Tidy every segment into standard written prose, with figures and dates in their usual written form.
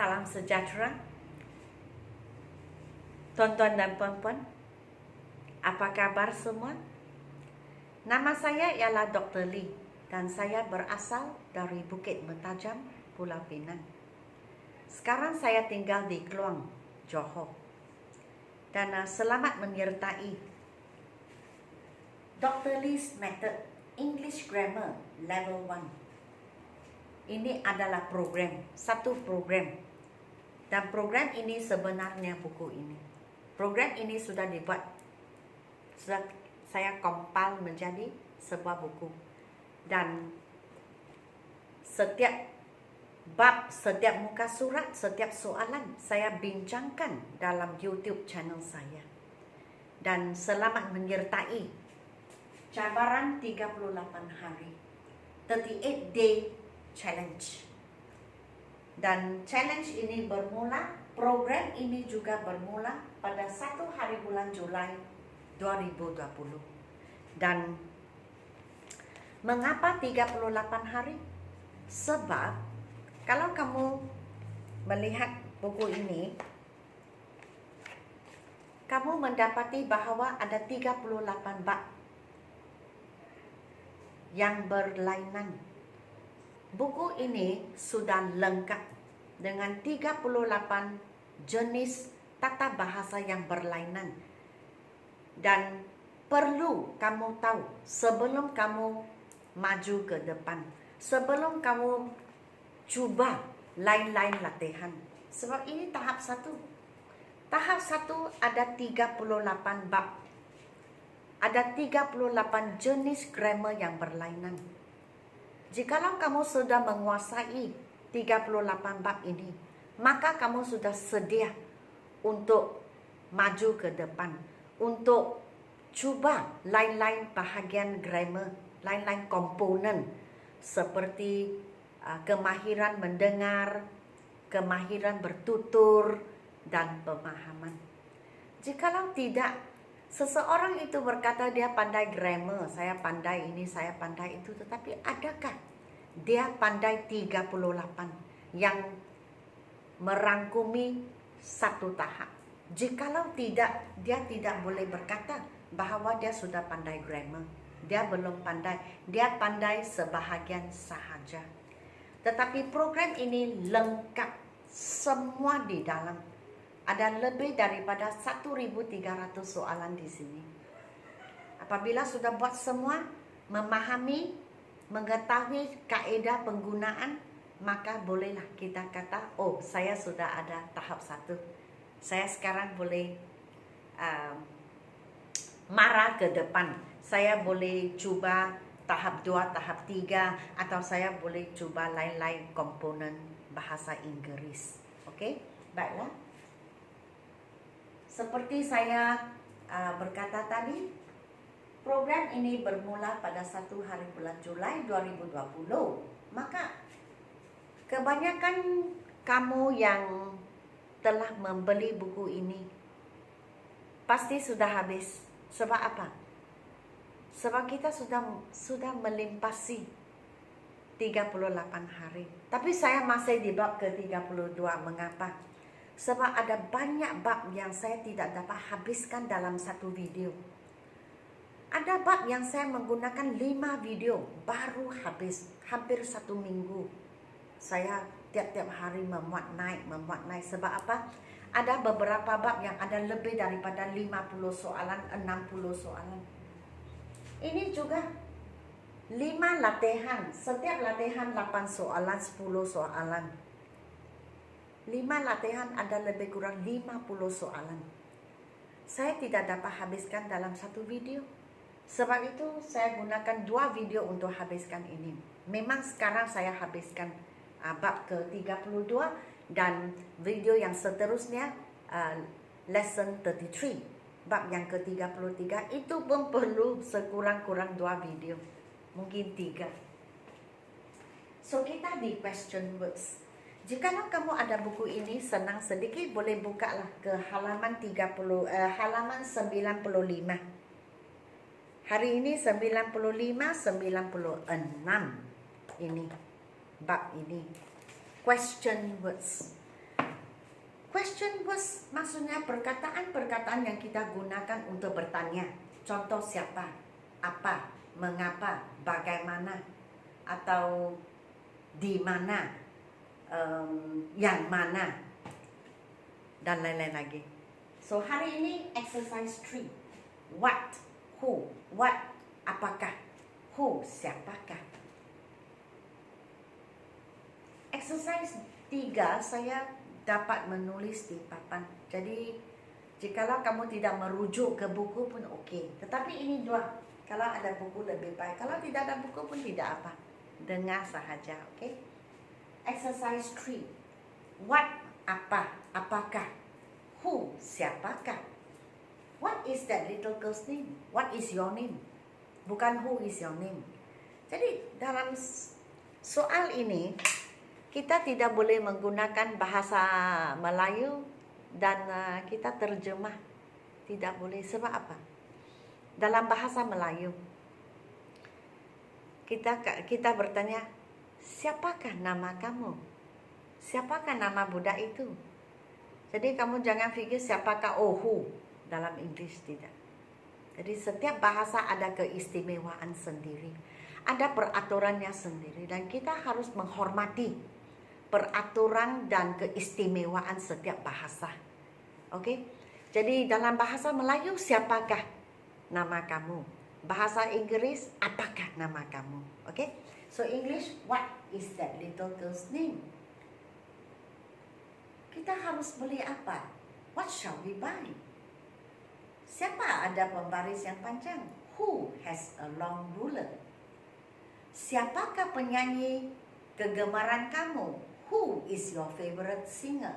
Salam sejahtera, tuan-tuan dan puan-puan. Apa kabar semua? Nama saya ialah Dr. Lee dan saya berasal dari Bukit Mentajam, Pulau Pinang. Sekarang saya tinggal di Kluang, Johor. Dan selamat menyertai Dr. Lee's Method English Grammar Level 1. Ini adalah satu program. Dan program ini sebenarnya buku ini. Program ini sudah dibuat, sudah saya compile menjadi sebuah buku. Dan setiap bab, setiap muka surat, setiap soalan saya bincangkan dalam YouTube channel saya. Dan selamat menyertai cabaran 38 hari, 38 day challenge. Dan challenge ini bermula, program ini juga bermula pada 1 hari bulan Julai 2020. Dan mengapa 38 hari? Sebab kalau kamu melihat buku ini, kamu mendapati bahawa ada 38 bab yang berlainan. Buku ini sudah lengkap dengan 38 jenis tata bahasa yang berlainan. Dan perlu kamu tahu sebelum kamu maju ke depan, sebelum kamu cuba lain-lain latihan. Sebab ini tahap 1. Tahap 1 ada 38 bab. Ada 38 jenis grammar yang berlainan. Jikalau kamu sudah menguasai 38 bab ini, maka kamu sudah sedia untuk maju ke depan, untuk cuba lain-lain bahagian grammar, lain-lain komponen seperti kemahiran mendengar, kemahiran bertutur, dan pemahaman. Jikalau tidak, seseorang itu berkata dia pandai grammar, saya pandai ini, saya pandai itu, tetapi adakah dia pandai 38 yang merangkumi satu tahap? Jikalau tidak, dia tidak boleh berkata bahawa dia sudah pandai grammar. Dia belum pandai, dia pandai sebahagian sahaja. Tetapi program ini lengkap, semua di dalam. Ada lebih daripada 1.300 soalan di sini. Apabila sudah buat semua, memahami, mengetahui kaedah penggunaan, maka bolehlah kita kata, oh, saya sudah ada tahap 1. Saya sekarang boleh marah ke depan. Saya boleh cuba tahap 2, tahap 3, atau saya boleh cuba lain-lain komponen bahasa Inggris. Okey, baiklah. Seperti saya berkata tadi, program ini bermula pada 1 hari bulan Julai 2020. Maka kebanyakan kamu yang telah membeli buku ini pasti sudah habis. Sebab apa? Sebab kita sudah melimpasi 38 hari. Tapi saya masih di bab ke-32. Mengapa? Sebab ada banyak bab yang saya tidak dapat habiskan dalam satu video. Ada bab yang saya menggunakan 5 video baru habis, hampir 1 minggu. Saya tiap-tiap hari memuat naik. Sebab apa? Ada beberapa bab yang ada lebih daripada 50 soalan, 60 soalan. Ini juga 5 latihan, setiap latihan 8 soalan, 10 soalan. 5 latihan ada lebih kurang 50 soalan. Saya tidak dapat habiskan dalam satu video. Sebab itu saya gunakan 2 video untuk habiskan ini. Memang sekarang saya habiskan bab ke-32 dan video yang seterusnya lesson 33. Bab yang ke-33 itu pun perlu sekurang-kurang 2 video. Mungkin 3. So kita di question words. Jikalau kamu ada buku ini, senang sedikit boleh bukalah ke halaman 95. Hari ini 95, 96 ini bab ini. Question words. Question words maksudnya perkataan-perkataan yang kita gunakan untuk bertanya. Contoh siapa, apa, mengapa, bagaimana, atau di mana, yang mana, dan lain-lain lagi. So hari ini exercise 3. What, who, what, apakah, who, siapakah. Exercise 3 saya dapat menulis di papan. Jadi jikalau kamu tidak merujuk ke buku pun okey. Tetapi ini 2. Kalau ada buku lebih baik. Kalau tidak ada buku pun tidak apa. Dengar sahaja, okey? Exercise 3. What, apa, apakah. Who, siapakah. What is that little girl's name? What is your name? Bukan who is your name. Jadi dalam soal ini kita tidak boleh menggunakan bahasa Melayu dan kita terjemah. Tidak boleh. Sebab apa? Dalam bahasa Melayu kita bertanya, siapakah nama kamu? Siapakah nama budak itu? Jadi kamu jangan fikir siapakah who dalam English, tidak. Jadi setiap bahasa ada keistimewaan sendiri. Ada peraturannya sendiri dan kita harus menghormati peraturan dan keistimewaan setiap bahasa. Okey? Jadi dalam bahasa Melayu, siapakah nama kamu? Bahasa Inggeris, apakah nama kamu? Okey? So English, what is that little girl's name? Kita harus beli apa? What shall we buy? Siapa ada pembaris yang panjang? Who has a long ruler? Siapakah penyanyi kegemaran kamu? Who is your favorite singer?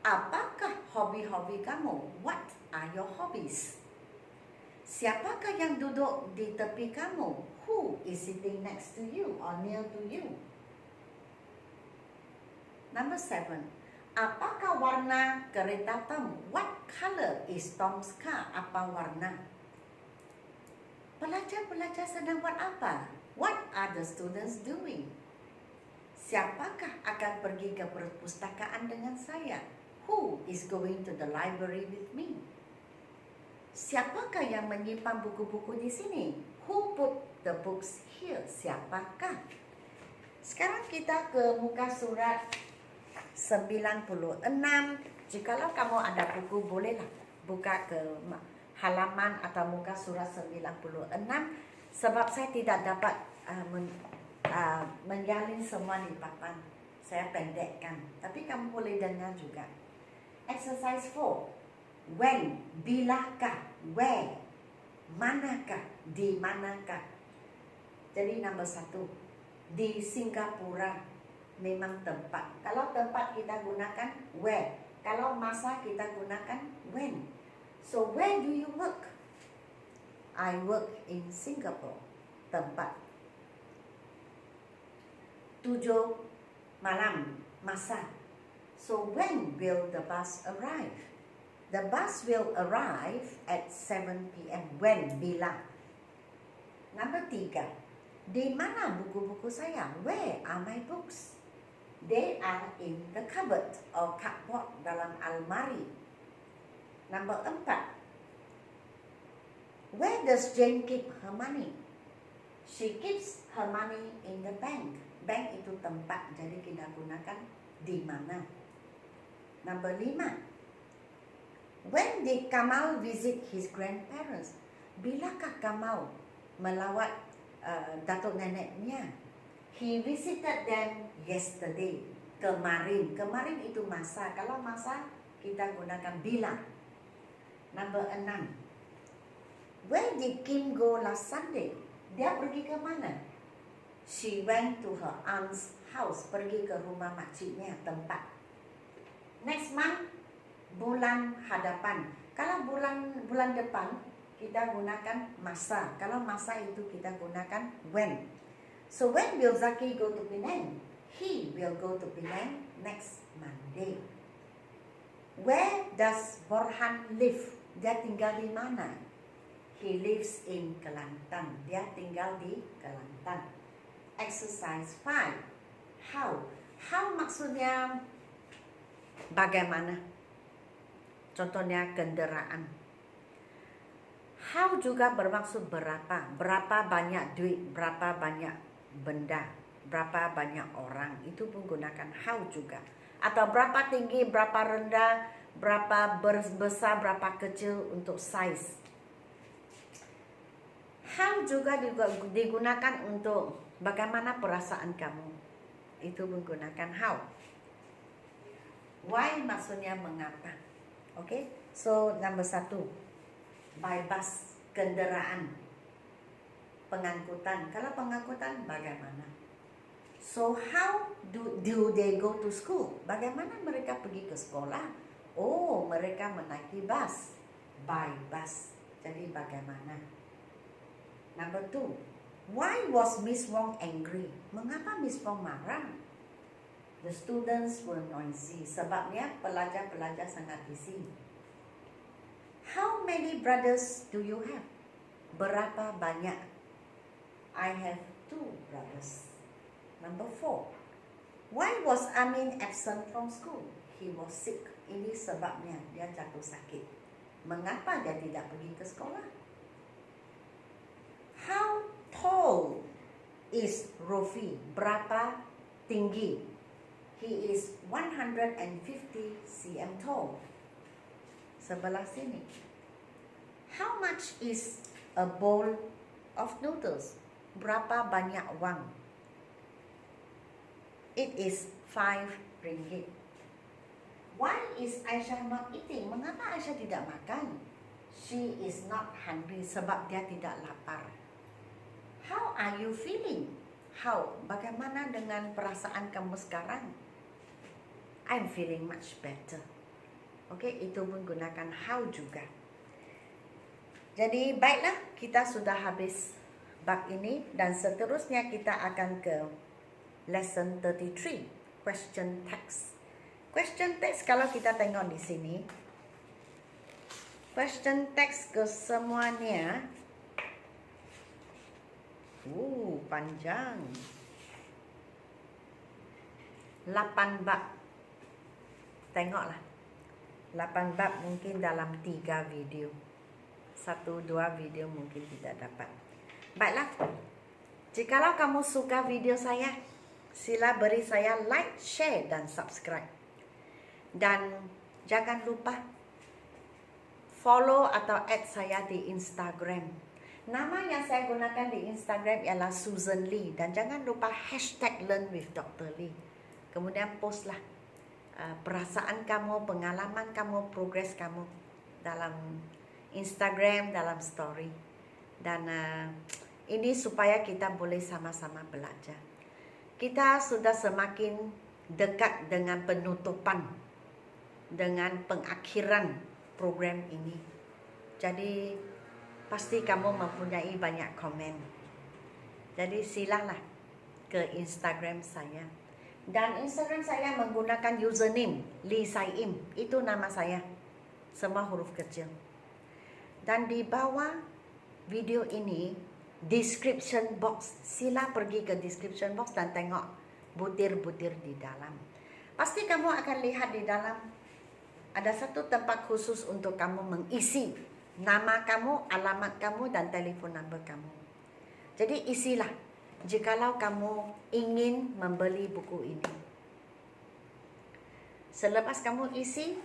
Apakah hobi-hobi kamu? What are your hobbies? Siapakah yang duduk di tepi kamu? Who is sitting next to you or near to you? Number 7. Apakah warna kereta Tom? What color is Tom's car? Apa warna? Pelajar-pelajar sedang buat apa? What are the students doing? Siapakah akan pergi ke perpustakaan dengan saya? Who is going to the library with me? Siapakah yang menyimpan buku-buku di sini? Who put the books here? Siapakah? Sekarang kita ke muka surat 96. Jikalau kamu ada buku, bolehlah buka ke halaman atau muka surat 96. Sebab saya tidak dapat menjalin semua di papan. Saya pendekkan. Tapi kamu boleh dengar juga. Exercise 4. When, bilakah, where, manakah, di manakah. Jadi nombor 1. Di Singapura, memang tempat. Kalau tempat kita gunakan where. Kalau masa kita gunakan when. So where do you work? I work in Singapore. Tempat. 7 malam, masa. So when will the bus arrive? The bus will arrive at 7 p.m. When, bila. Number 3. Di mana buku-buku saya? Where are my books? They are in the cupboard or cupboard, dalam almari. Number 4. Where does Jane keep her money? She keeps her money in the bank. Bank itu tempat, jadi kita gunakan di mana. Number 5. When did Kamal visit his grandparents? Bilakah Kamal melawat datuk neneknya? He visited them yesterday. Kemarin. Kemarin itu masa. Kalau masa kita gunakan bila. Number 6. Where did Kim go last Sunday? Dia pergi ke mana? She went to her aunt's house. Pergi ke rumah makciknya, tempat. Next month, bulan hadapan. Kalau bulan depan, kita gunakan masa. Kalau masa itu kita gunakan when. So when will Zaki go to Penang? He will go to Penang next Monday. Where does Borhan live? Dia tinggal di mana? He lives in Kelantan. Dia tinggal di Kelantan. Exercise 5. How? How maksudnya bagaimana. Contohnya kendaraan. How juga bermaksud berapa. Berapa banyak duit, berapa banyak benda, berapa banyak orang. Itu pun gunakan how juga. Atau berapa tinggi, berapa rendah, berapa besar, berapa kecil untuk size. How juga digunakan untuk bagaimana perasaan kamu. Itu menggunakan how. Why maksudnya mengapa. Okay, so number 1, by bus, kendaraan, pengangkutan. Kalau pengangkutan bagaimana? So how do they go to school? Bagaimana mereka pergi ke sekolah? Oh, mereka menaiki bus, by bus. Jadi bagaimana? Number 2, why was Miss Wong angry? Mengapa Miss Wong marah? The students were noisy. Sebabnya pelajar-pelajar sangat bising. How many brothers do you have? Berapa banyak? I have 2 brothers. Number 4, why was Amin absent from school? He was sick. Ini sebabnya dia jatuh sakit. Mengapa dia tidak pergi ke sekolah? How tall is Rofi? Berapa tinggi? He is 150 cm tall. Sebelah sini. How much is a bowl of noodles? Berapa banyak wang? It is 5 ringgit. Why is Aisyah not eating? Mengapa Aisyah tidak makan? She is not hungry. Sebab dia tidak lapar. How are you feeling? How? Bagaimana dengan perasaan kamu sekarang? I'm feeling much better. Okay, itu pun gunakan how juga. Jadi baiklah, kita sudah habis bab ini dan seterusnya kita akan ke lesson 33, question text. Question text kalau kita tengok di sini, question text kesemuanya panjang. 8 bab. Tengoklah. 8 bab mungkin dalam 3 video. 1-2 video mungkin tidak dapat. Baiklah. Jikalau kamu suka video saya, sila beri saya like, share dan subscribe. Dan jangan lupa follow atau add saya di Instagram. Nama yang saya gunakan di Instagram ialah Susan Lee. Dan jangan lupa hashtag Learn with Dr. Lee. Kemudian postlah perasaan kamu, pengalaman kamu, progres kamu dalam Instagram, dalam story. Dan ini supaya kita boleh sama-sama belajar. Kita sudah semakin dekat dengan penutupan, dengan pengakhiran program ini. Jadi pasti kamu mempunyai banyak komen. Jadi silalah ke Instagram saya. Dan Instagram saya menggunakan username Lee Saim. Itu nama saya. Semua huruf kecil. Dan di bawah video ini, description box. Sila pergi ke description box dan tengok butir-butir di dalam. Pasti kamu akan lihat di dalam ada satu tempat khusus untuk kamu mengisi nama kamu, alamat kamu, dan telefon number kamu. Jadi isilah jikalau kamu ingin membeli buku ini. Selepas kamu isi,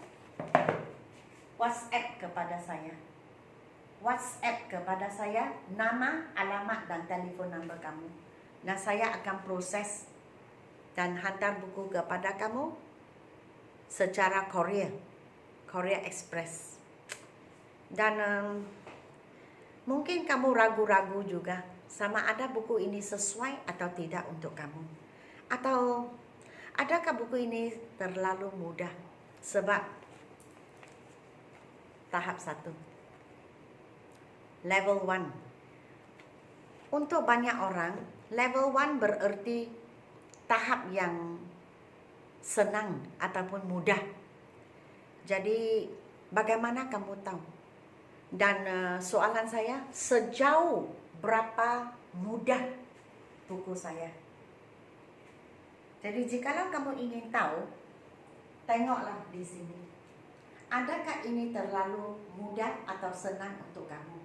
WhatsApp kepada saya. WhatsApp kepada saya nama, alamat, dan telefon number kamu. Dan saya akan proses dan hantar buku kepada kamu secara Courier Express. Dan mungkin kamu ragu-ragu juga sama ada buku ini sesuai atau tidak untuk kamu. Atau adakah buku ini terlalu mudah? Sebab tahap 1, level 1. Untuk banyak orang, level 1 bererti tahap yang senang ataupun mudah. Jadi bagaimana kamu tahu? Dan soalan saya, sejauh berapa mudah buku saya? Jadi jikalau kamu ingin tahu, tengoklah di sini. Adakah ini terlalu mudah atau senang untuk kamu?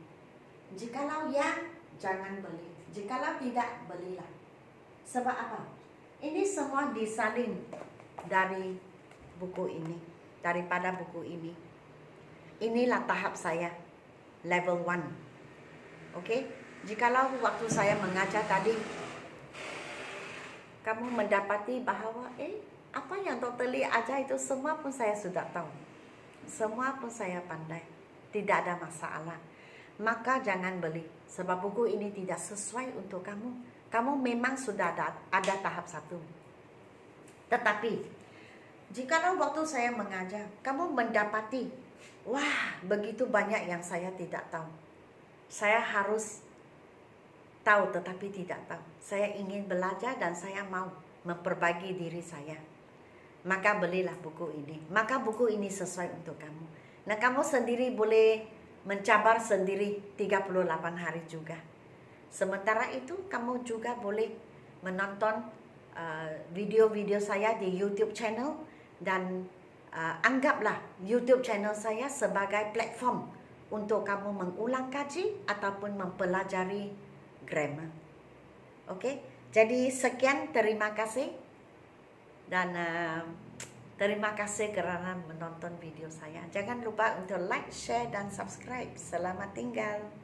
Jikalau ya, jangan beli. Jikalau tidak, belilah. Sebab apa? Ini semua disalin dari buku ini, daripada buku ini. Inilah tahap saya, level 1. Okey? Jikalau waktu saya mengajar tadi, kamu mendapati bahawa apa yang Dr. Lee ajar itu semua pun saya sudah tahu. Semua pun saya pandai. Tidak ada masalah. Maka jangan beli. Sebab buku ini tidak sesuai untuk kamu. Kamu memang sudah ada tahap 1. Tetapi, jikalau waktu saya mengajar, kamu mendapati, wah, begitu banyak yang saya tidak tahu. Saya harus tahu tetapi tidak tahu. Saya ingin belajar dan saya mau memperbaiki diri saya. Maka belilah buku ini. Maka buku ini sesuai untuk kamu. Nah, kamu sendiri boleh mencabar sendiri 38 hari juga. Sementara itu, kamu juga boleh menonton video-video saya di YouTube channel. Dan anggaplah YouTube channel saya sebagai platform untuk kamu mengulang kaji ataupun mempelajari grammar. Okey, jadi sekian, terima kasih. Dan terima kasih kerana menonton video saya. Jangan lupa untuk like, share dan subscribe. Selamat tinggal.